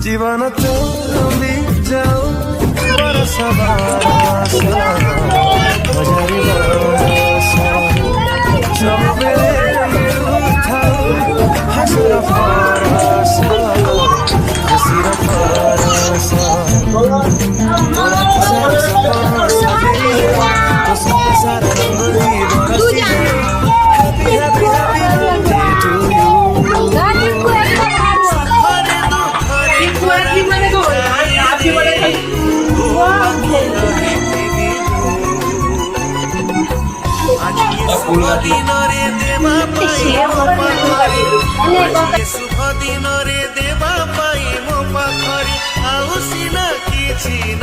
जीवन चली जाओ बरस बरस हजारी बरस सब बेले उठाओ हसर फरस हसीर फरस दिनरे देवा शुभ दिनरे देवा पाई मो पाखरे आउ सिना किछि